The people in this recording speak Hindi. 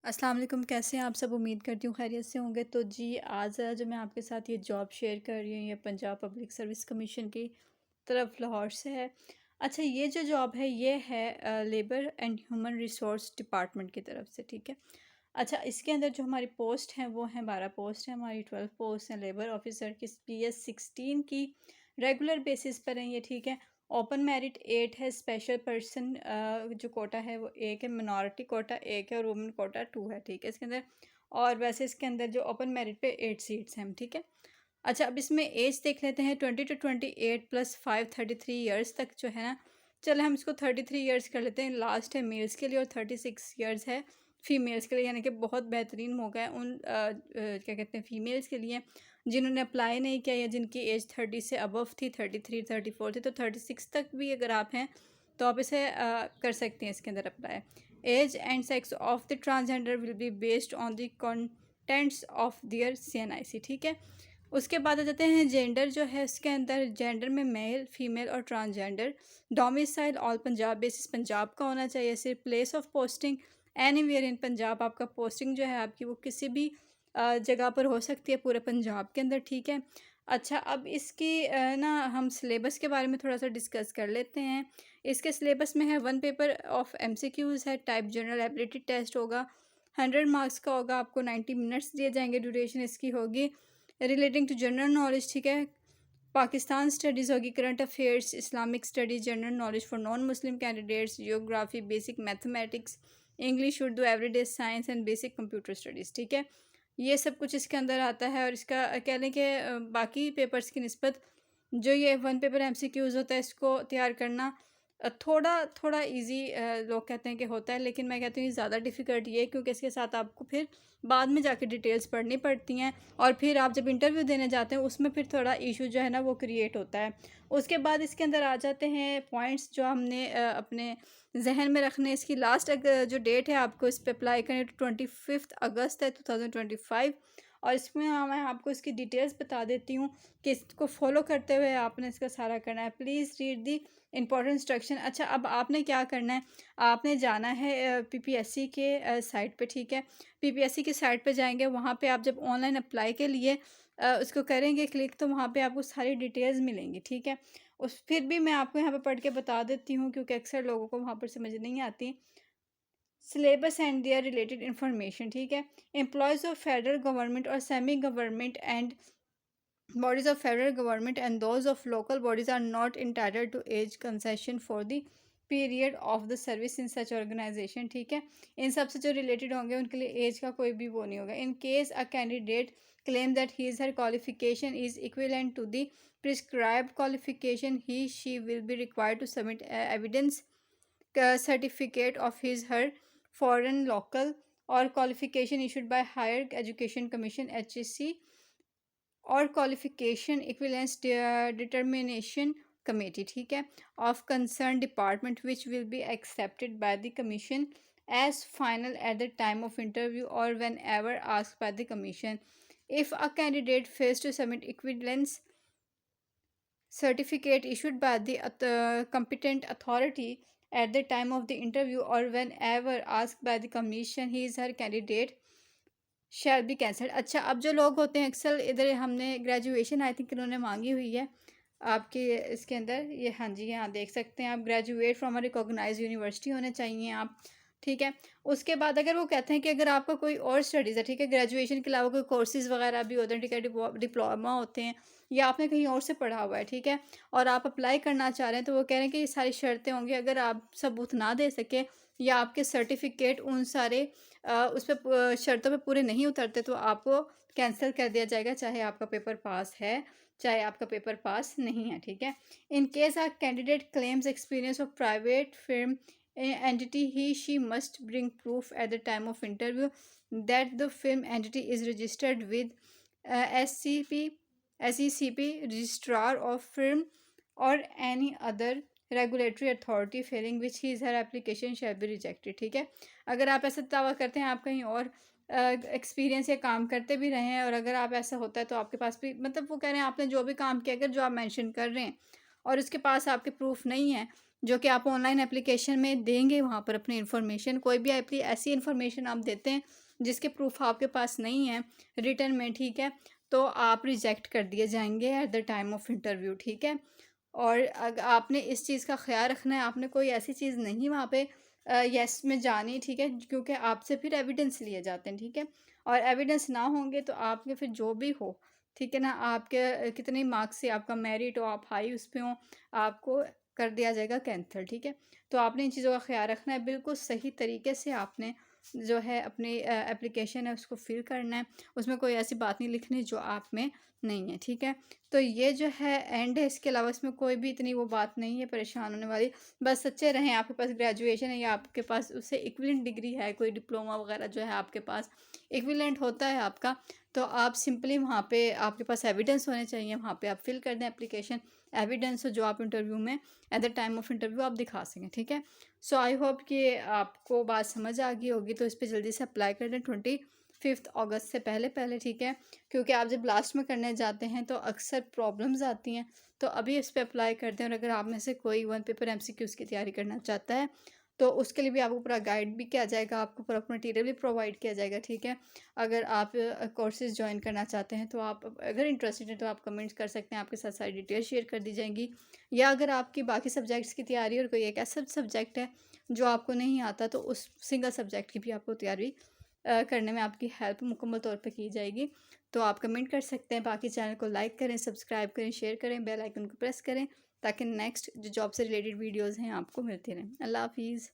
अस्सलाम वालेकुम, कैसे हैं आप सब? उम्मीद करती हूँ खैरियत से होंगे। तो जी आज जो मैं आपके साथ ये जॉब शेयर कर रही हूँ, ये पंजाब पब्लिक सर्विस कमीशन की तरफ लाहौर से है। अच्छा, ये जो जॉब है ये है labour and human resource department की तरफ से, ठीक है। अच्छा, इसके अंदर जो हमारी पोस्ट हैं वो हैं 12 पोस्ट हैं, हमारी 12 पोस्ट हैं लेबर ऑफिसर की PS16 की। रेगुलर बेसिस पर हैं ये, ठीक है। ओपन मेरिट 8 है, स्पेशल पर्सन जो कोटा है वो 1 है, मिनॉरिटी कोटा 1 है और वुमेन कोटा 2 है, ठीक है इसके अंदर। और वैसे इसके अंदर जो ओपन मेरिट पे 8 सीट्स हैं, ठीक है। अच्छा, अब इसमें एज देख लेते हैं। 20 to 28 प्लस 5 33 ईयर्स तक जो है ना। चलो हम इसको 33 ईयर्स कर लेते हैं, लास्ट है मेल्स के लिए, और 36 ईयर्स है फीमेल्स के लिए। यानी कि बहुत बेहतरीन मौका है उन क्या कहते हैं फ़ीमेल्स के लिए जिन्होंने अप्लाई नहीं किया या जिनकी एज 30 से अबव थी, 33 34 थी। तो 36 तक भी अगर आप हैं तो आप इसे कर सकते हैं इसके अंदर apply. Age and sex of the transgender will be based on the contents of their CNIC, ठीक है। उसके बाद आ जाते हैं जेंडर जो है इसके अंदर। जेंडर में मेल फीमेल और transgender. Domicile all Punjab, basis Punjab का होना चाहिए सिर्फ। Place of posting anywhere in Punjab, आपका पोस्टिंग जो है आपकी वो किसी भी जगह पर हो सकती है पूरे पंजाब के अंदर, ठीक है। अच्छा, अब इसकी ना हम सिलेबस के बारे में थोड़ा सा डिस्कस कर लेते हैं। इसके सिलेबस में है 1 पेपर ऑफ MCQs है, टाइप जनरल एबिलिटी टेस्ट होगा, 100 मार्क्स का होगा, आपको 90 मिनट्स दिए जाएंगे, ड्यूरेशन इसकी होगी। रिलेटिंग टू जनरल नॉलेज, ठीक है। पाकिस्तान स्टडीज़ होगी, current affairs, Islamic studies, general knowledge for non Muslim candidates, geography, basic mathematics, English, Urdu, everyday science and basic computer studies, ठीक है। ये सब कुछ इसके अंदर आता है। और इसका कह लें कि बाकी पेपर्स की निस्बत जो ये 1 पेपर MCQs होता है इसको तैयार करना थोड़ा थोड़ा इजी लोग कहते हैं कि होता है, लेकिन मैं कहती हूँ ये ज़्यादा डिफ़िकल्ट ये है क्योंकि इसके साथ आपको फिर बाद में जाके डिटेल्स पढ़नी पड़ती हैं, और फिर आप जब इंटरव्यू देने जाते हैं उसमें फिर थोड़ा इशू जो है ना वो क्रिएट होता है। उसके बाद इसके अंदर आ जाते हैं पॉइंट्स जो हमने अपने जहन में रखने। इसकी लास्ट जो डेट है आपको इस पर अप्लाई करने 25 अगस्त है 2025। और इसमें मैं आपको इसकी डिटेल्स बता देती हूँ कि इसको फॉलो करते हुए आपने इसका सारा करना है। Please read the important instruction. अच्छा, अब आपने क्या करना है, आपने जाना है PPSC के साइट पे, ठीक है। PPSC की साइट पे जाएंगे, वहाँ पे आप जब ऑनलाइन अप्लाई के लिए उसको करेंगे क्लिक, तो वहाँ पे आपको सारी डिटेल्स मिलेंगी, ठीक है। उस फिर भी मैं आपको यहाँ पे पढ़ के बता देती हूँ क्योंकि अक्सर लोगों को वहाँ पर समझ नहीं आती। Syllabus and their related information, ठीक है। एम्प्लॉयज़ ऑफ फेडरल गवर्नमेंट और semi government and bodies of federal government and those of local bodies are not entitled to age concession for the period of the service in such organisation, ठीक है। इन सब से जो रिलेटेड होंगे उनके लिए एज का कोई भी वो नहीं होगा। In case a candidate claim that his her qualification is equivalent to the prescribed qualification, he she will be required to submit evidence certificate of his her foreign local or qualification issued by Higher Education Commission HEC और क्वालिफिकेशन इक्विलेंस डिटर्मिनेशन कमेटी, ठीक है, of concern department which will be accepted by the commission as final at the time of interview और whenever asked by the commission. If a candidate fails to submit equivalence certificate issued by the competent authority at the time of the interview or whenever asked by the commission, he is her candidate shall be cancelled. अच्छा, अब जो लोग होते हैं अक्सर इधर हमने ग्रेजुएशन आई थिंक इन्होंने मांगी हुई है आपके इसके अंदर, ये हाँ जी यहाँ देख सकते हैं आप, graduate from a recognise university होने चाहिए आप, ठीक है। उसके बाद अगर वो कहते हैं कि अगर आपका कोई और स्टडीज़ है, ठीक है, ग्रेजुएशन के अलावा कोई कोर्सेज़ वगैरह भी होते हैं, ठीक है, डिप्लोमा होते हैं या आपने कहीं और से पढ़ा हुआ है, ठीक है, और आप अप्लाई करना चाह रहे हैं, तो वो कह रहे हैं कि ये सारी शर्तें होंगी। अगर आप सबूत ना दे सके या आपके सर्टिफिकेट उन सारे उस पे शर्तों पे पूरे नहीं उतरते तो आपको कैंसिल कर दिया जाएगा, चाहे आपका पेपर पास है चाहे आपका पेपर पास नहीं है, ठीक है। In case a candidate claims experience of private firm entity, he she must bring proof at the time of interview that the film entity is registered with SCP SECP registrar of film or any other regulatory authority Fehling which he is her application shall be rejected, ठीक है। अगर आप ऐसा दावा करते हैं आप कहीं और एक्सपीरियंस या काम करते भी रहे हैं, और अगर आप ऐसा होता है तो आपके पास भी मतलब वो कह रहे हैं आपने जो भी काम किया, अगर जो आप मेंशन कर रहे हैं और उसके पास आपके प्रूफ नहीं है, जो कि आप ऑनलाइन एप्लीकेशन में देंगे वहाँ पर अपनी इन्फॉर्मेशन। कोई भी ऐसी इन्फॉर्मेशन आप देते हैं जिसके प्रूफ आपके पास नहीं है रिटन में, ठीक है, तो आप रिजेक्ट कर दिए जाएंगे eight the time of interview, ठीक है। और आपने इस चीज़ का ख्याल रखना है, आपने कोई ऐसी चीज़ नहीं वहाँ पे येस में जानी, ठीक है, क्योंकि आपसे फिर एविडेंस लिए जाते हैं, ठीक है। और एविडेंस ना होंगे तो आपके फिर जो भी हो, ठीक है ना, आपके कितने मार्क्स से आपका मेरिट हो, आप हाई उस पे हो, आपको कर दिया जाएगा कैंसिल, ठीक है। तो आपने इन चीज़ों का ख्याल रखना है, बिल्कुल सही तरीके से आपने जो है अपनी एप्लीकेशन है उसको फिल करना है। उसमें कोई ऐसी बात नहीं लिखनी जो आप में नहीं है, ठीक है। तो ये जो है एंड है, इसके अलावा इसमें कोई भी इतनी वो बात नहीं है परेशान होने वाली। बस सच्चे रहें, आपके पास ग्रेजुएशन है या आपके पास उससे इक्विवेलेंट डिग्री है, कोई डिप्लोमा वगैरह जो है आपके पास इक्विवेलेंट होता है आपका, तो आप सिंपली वहाँ पे आपके पास एविडेंस होने चाहिए, वहाँ पे आप फिल कर दें एप्लीकेशन। एविडेंस हो जो आप इंटरव्यू में eight the time of interview आप दिखा सकें, ठीक है। सो आई होप कि आपको बात समझ आ गई होगी, तो इस पे जल्दी से अप्लाई कर दें 25 अगस्त से पहले पहले, ठीक है। क्योंकि आप जब लास्ट में करने जाते हैं तो अक्सर प्रॉब्लम्स आती हैं, तो अभी इस पे अप्लाई कर दें। और अगर आप में से कोई वन पेपर एमसीक्यूज़ की तैयारी करना चाहता है तो उसके लिए भी आपको पूरा गाइड भी किया जाएगा, आपको पूरा मटेरियल भी प्रोवाइड किया जाएगा, ठीक है। अगर आप कोर्सेज़ ज्वाइन करना चाहते हैं तो आप अगर इंटरेस्टेड हैं तो आप कमेंट्स कर सकते हैं, आपके साथ सारी डिटेल शेयर कर दी जाएंगी। या अगर आपकी बाकी सब्जेक्ट्स की तैयारी और कोई एक ऐसा सब्जेक्ट है जो आपको नहीं आता, तो उस सिंगल सब्जेक्ट की भी आपको तैयारी करने में आपकी हेल्प मुकम्मल तौर पे की जाएगी। तो आप कमेंट कर सकते हैं, बाकी चैनल को लाइक करें, सब्सक्राइब करें, शेयर करें, बेल आइकन को प्रेस करें, ताकि नेक्स्ट जो जॉब से रिलेटेड वीडियोज़ हैं आपको मिलती रहें। अल्लाह हाफिज़।